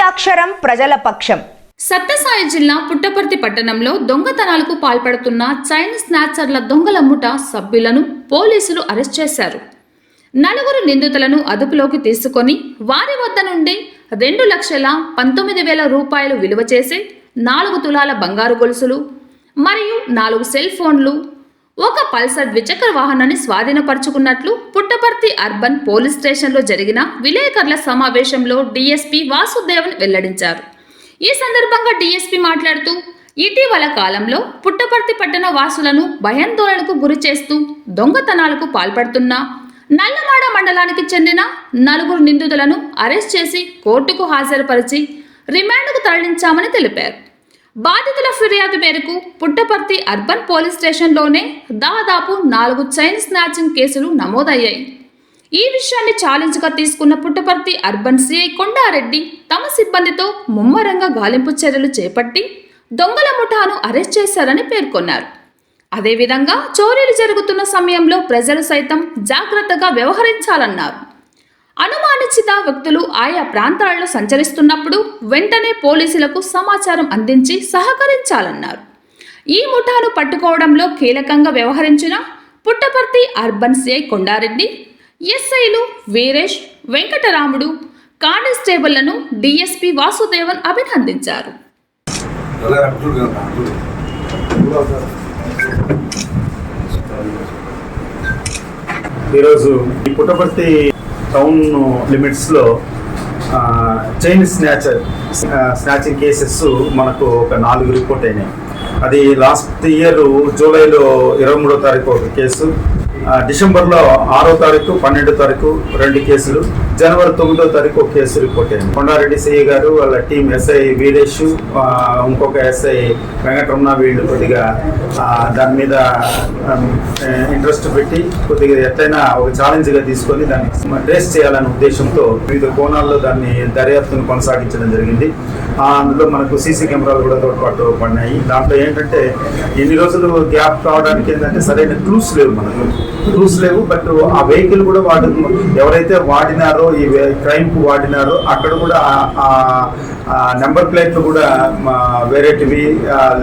అక్షరం ప్రజల పక్షం. సత్యసాయి జిల్లా పుట్టపర్తి పట్టణంలో దొంగతనాలకు పాల్పడుతున్న చైన్ స్నాచర్ల దొంగల ముఠా సభ్యులను పోలీసులు అరెస్ట్ చేశారు. 4 నిందితులను అదుపులోకి తీసుకొని వారి వద్ద నుండి 2,19,000 రూపాయలు విలువ చేసే 4 తులాల బంగారు గొలుసులు మరియు 4 సెల్ ఫోన్లు, 1 పల్సర్ ద్విచక్ర వాహనాన్ని స్వాధీనపరుచుకున్నట్లు పుట్టపర్తి అర్బన్ పోలీస్ స్టేషన్లో జరిగిన విలేకరుల సమావేశంలో డీఎస్పీ వాసుదేవన్ వెల్లడించారు. ఈ సందర్భంగా డీఎస్పీ మాట్లాడుతూ, ఇటీవల కాలంలో పుట్టపర్తి పట్టణ వాసులను భయాందోళనకు గురి చేస్తూ దొంగతనాలకు పాల్పడుతున్న నల్లమాడ మండలానికి చెందిన 4 నిందితులను అరెస్ట్ చేసి కోర్టుకు హాజరుపరిచి రిమాండ్కు తరలించామని తెలిపారు. బాధితుల ఫిర్యాదు మేరకు పుట్టపర్తి అర్బన్ పోలీస్ స్టేషన్లోనే దాదాపు 4 చైన్ స్నాచింగ్ కేసులు నమోదయ్యాయి. ఈ విషయాన్ని ఛాలెంజ్గా తీసుకున్న పుట్టపర్తి అర్బన్ సిఐ కొండారెడ్డి తమ సిబ్బందితో ముమ్మరంగా గాలింపు చర్యలు చేపట్టి దొంగల ముఠాను అరెస్ట్ చేశారని పేర్కొన్నారు. అదేవిధంగా చోరీలు జరుగుతున్న సమయంలో ప్రజలు సైతం జాగ్రత్తగా వ్యవహరించాలన్నారు. అనుమానిత వ్యక్తులు ఆయా ప్రాంతాలలో సంచరిస్తున్నప్పుడు వెంటనే పోలీసులకు సమాచారం అందించి సహకరించాలన్నారు. ఈ ముఠాను పట్టుకోవడంలో కీలకంగా వ్యవహరించిన పుట్టపర్తి అర్బన్ సిఐ కొండారెడ్డి, ఎస్ఐలు వీరేష్, వెంకటరాముడు, కానిస్టేబుళ్లను డీఎస్పీ వాసుదేవన్ అభినందించారు. ఈరోజు ఈ పుట్టపర్తి టౌన్ లిమిట్స్లో చైన్ స్నాచింగ్ కేసెస్ మనకు ఒక 4 రిపోర్ట్ అయినాయి. అది లాస్ట్ ఇయర్ జూలైలో 23వ తారీఖు ఒక కేసు, డిసెంబర్లో 6వ తారీఖు 12వ తారీఖు 2 కేసులు, జనవరి 9వ తారీఖు ఒక కేసు రిపోర్ట్ అయింది. కొండారెడ్డి సిఐ గారు వాళ్ళ టీం ఎస్ఐ వీరేష్, ఇంకొక ఎస్ఐ వెంకటరమణ వీళ్ళు కొద్దిగా దాని మీద ఇంట్రెస్ట్ పెట్టి కొద్దిగా ఎట్లయినా ఒక ఛాలెంజ్గా తీసుకొని దాన్ని ట్రేస్ చేయాలనే ఉద్దేశంతో వివిధ కోణాల్లో దాన్ని దర్యాప్తును కొనసాగించడం జరిగింది. అందులో మనకు సీసీ కెమెరాలు కూడా తోడ్పాటు పడినాయి. దాంట్లో ఏంటంటే ఎన్ని రోజులు గ్యాప్ కావడానికి ఏంటంటే సరైన క్లూస్ లేవు, మనకు క్లూస్ లేవు. బట్ ఆ వెహికల్ కూడా ఎవరైతే వాడినారో ఈ క్రైమ్కు వాడినారో అక్కడ కూడా నెంబర్ ప్లేట్లు కూడా వేరేటివి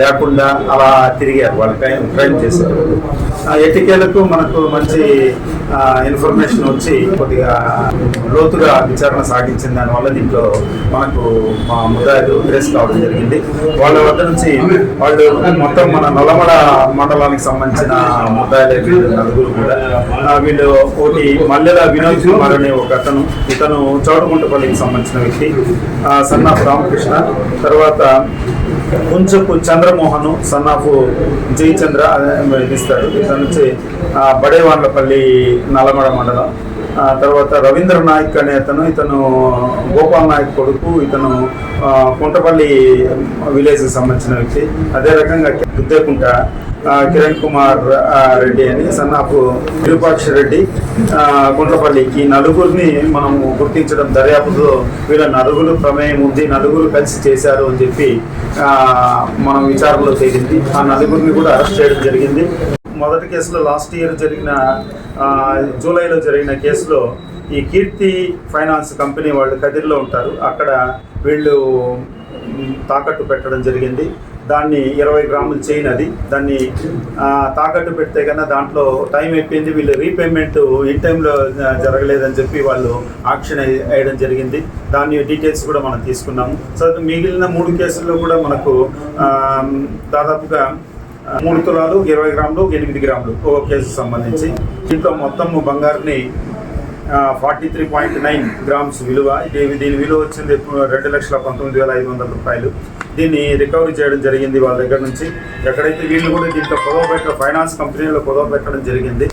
లేకుండా అలా తిరిగారు వాళ్ళు క్రైమ్ చేశారు. ఎటికేలకు మనకు మంచి ఇన్ఫర్మేషన్ వచ్చి కొద్దిగా లోతుగా విచారణ సాగించిన దానివల్ల దీంట్లో మనకు మా ముద్దాయిలు ట్రేస్ కావడం జరిగింది. వాళ్ళ వద్ద నుంచి వాళ్ళు మొత్తం మన నల్లమడ మండలానికి సంబంధించిన ముద్దాయిలు 4 కూడా వీళ్ళు ఒకటి మల్లెల వినోద్ కుమార్ అనే ఒక అతను, ఇతను చౌడగుంటపల్లికి సంబంధించిన వ్యక్తి, సన్నాఫ్ రామకృష్ణ, తర్వాత కొంచెపు చంద్రమోహన్ సన్నాఫ్ జయచంద్ర ఇస్తాడు. ఇతను నుంచి బడేవాండ్లపల్లి నల్లమడ మండలం. తర్వాత రవీంద్ర నాయక్ అనే ఇతను గోపాల్ నాయక్ కొడుకు, ఇతను కుంటపల్లి విలేజ్కి సంబంధించిన వ్యక్తి. అదే రకంగా దుద్దేకుంట కిరణ్ కుమార్ రెడ్డి అని సన్నాఫ్ విరూపాక్ష రెడ్డి కుంటపల్లికి 4 మనము గుర్తించడం దర్యాప్తులో వీళ్ళ 4 ప్రమేయం ఉంది, 4 కలిసి చేశారు అని చెప్పి మనం విచారణలో తేలింది. ఆ 4 కూడా అరెస్ట్ చేయడం జరిగింది. మొదటి కేసులో లాస్ట్ ఇయర్ జరిగిన జూలైలో జరిగిన కేసులో ఈ కీర్తి ఫైనాన్స్ కంపెనీ వాళ్ళు కదిర్లో ఉంటారు, అక్కడ వీళ్ళు తాకట్టు పెట్టడం జరిగింది. దాన్ని 20 గ్రాముల చైన్, అది దాన్ని తాకట్టు పెడితే కన్నా దాంట్లో టైం అయిపోయింది, వీళ్ళు రీపేమెంట్ ఇన్ టైంలో జరగలేదని చెప్పి వాళ్ళు ఆక్షన్ వేయడం జరిగింది. దాని డీటెయిల్స్ కూడా మనం తీసుకున్నాము. సో మిగిలిన 3 కేసుల్లో కూడా మనకు దాదాపుగా 3 తులాలు 20 గ్రాములు 8 గ్రాములు ఒక కేసు సంబంధించి దీంట్లో మొత్తం బంగారుని 43.9 గ్రామ్స్ విలువ. దీని విలువ వచ్చింది 2,19,500 రూపాయలు. దీన్ని రికవరీ చేయడం జరిగింది వాళ్ళ దగ్గర నుంచి. ఎక్కడైతే వీళ్ళు కూడా దీంట్లో ఫైనాన్స్ కంపెనీలో పొదవ పెట్టడం జరిగింది.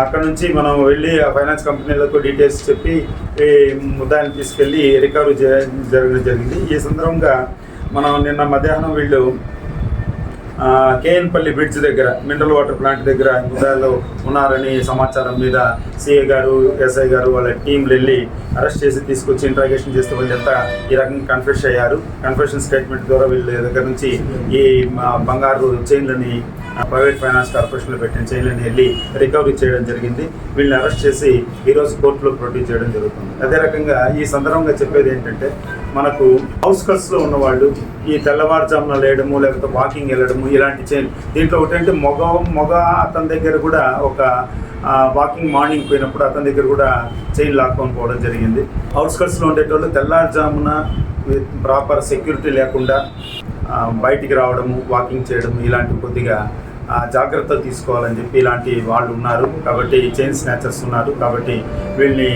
అక్కడ నుంచి మనం వెళ్ళి ఆ ఫైనాన్స్ కంపెనీలకు డీటెయిల్స్ చెప్పి ఈ ముద్దాయిని తీసుకెళ్ళి రికవరీ జరగడం జరిగింది. ఈ సందర్భంగా మనం నిన్న మధ్యాహ్నం వీళ్ళు కేఎన్పల్లి బ్రిడ్జ్ దగ్గర మినరల్ వాటర్ ప్లాంట్ దగ్గర ముద్దాయిలు ఉన్నారని సమాచారం మీద సిఐ గారు, ఎస్ఐ గారు వాళ్ళ టీంలు వెళ్ళి అరెస్ట్ చేసి తీసుకొచ్చి ఇంట్రాగేషన్ చేస్తే వీళ్ళంతా ఈ రకంగా కన్ఫెస్ అయ్యారు. కన్ఫెషన్ స్టేట్మెంట్ ద్వారా వీళ్ళ దగ్గర నుంచి ఈ బంగారు చైన్లని ప్రైవేట్ ఫైనాన్స్ కార్పొరేషన్లో పెట్టిన చైన్లని వెళ్ళి రికవరీ చేయడం జరిగింది. వీళ్ళని అరెస్ట్ చేసి ఈరోజు కోర్టులో ప్రొడ్యూస్ చేయడం జరుగుతుంది. అదే రకంగా ఈ సందర్భంగా చెప్పేది ఏంటంటే మనకు అవుట్స్కట్స్లో ఉన్నవాళ్ళు ఈ తెల్లవారుజామున లేయడము లేకపోతే వాకింగ్ వెళ్ళడము ఇలాంటి దీంట్లో ఒకటంటే మగ అతని దగ్గర కూడా ఒక వాకింగ్ మార్నింగ్ పోయినప్పుడు అతని దగ్గర కూడా చైన్ లాక్కొని పోవడం జరిగింది. అవుట్స్కట్స్లో ఉండేటోళ్ళు తెల్లారుజామున విత్ ప్రాపర్ సెక్యూరిటీ లేకుండా బయటికి రావడము వాకింగ్ చేయడము ఇలాంటి కొద్దిగా జాగ్రత్తలు తీసుకోవాలని చెప్పి ఇలాంటి వాళ్ళు ఉన్నారు. కాబట్టి చైన్ స్నాచర్స్ ఉన్నారు. కాబట్టి వీళ్ళని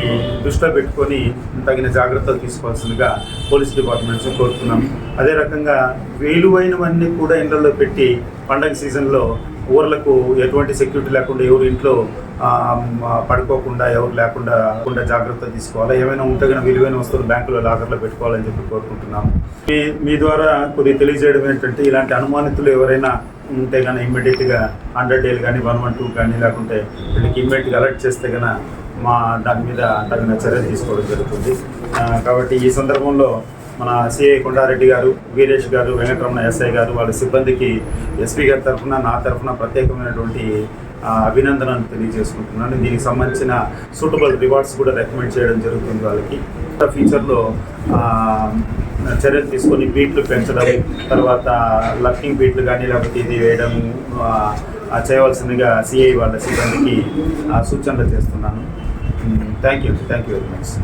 దృష్టిలో పెట్టుకొని తగిన జాగ్రత్తలు తీసుకోవాల్సిందిగా పోలీస్ డిపార్ట్మెంట్స్ కోరుతున్నాం. అదే రకంగా విలువైనవన్నీ కూడా ఇళ్లలో పెట్టి పండగ సీజన్లో ఊర్లకు ఎటువంటి సెక్యూరిటీ లేకుండా ఎవరు ఇంట్లో పడుకోకుండా ఎవరు లేకుండా జాగ్రత్తలు తీసుకోవాలి. ఏమైనా ఉంటే కనుక విలువైన వస్తువులు బ్యాంకులో లాకర్లో పెట్టుకోవాలని చెప్పి కోరుకుంటున్నాము. మీ ద్వారా కొద్దిగా తెలియజేయడం ఏంటంటే ఇలాంటి అనుమానితులు ఎవరైనా ఉంటే కానీ ఇమ్మీడియట్గా 100 డేలు కానీ 112 కానీ లేకుంటే వీళ్ళకి ఇమ్మీడియట్గా అలర్ట్ చేస్తే కనుక దాని మీద తగిన చర్యలు తీసుకోవడం జరుగుతుంది. కాబట్టి ఈ సందర్భంలో మన సిఐ కొండారెడ్డి గారు, వీరేష్ గారు, వెంకటరమణ ఎస్ఐ గారు వాళ్ళ సిబ్బందికి ఎస్పీ గారి తరఫున నా తరఫున ప్రత్యేకమైనటువంటి అభినందనలు తెలియజేసుకుంటున్నాను. దీనికి సంబంధించిన సూటబుల్ రివార్డ్స్ కూడా రికమెండ్ చేయడం జరుగుతుంది వాళ్ళకి. ఫ్యూచర్లో చర్యలు తీసుకొని బీట్లు పెంచడం, తర్వాత లక్కింగ్ బీట్లు కానీ లేకపోతే ఇది వేయడం చేయవలసిందిగా సిఐ వాళ్ళ సిబ్బందికి సూచనలు చేస్తున్నాను. Thank you very much.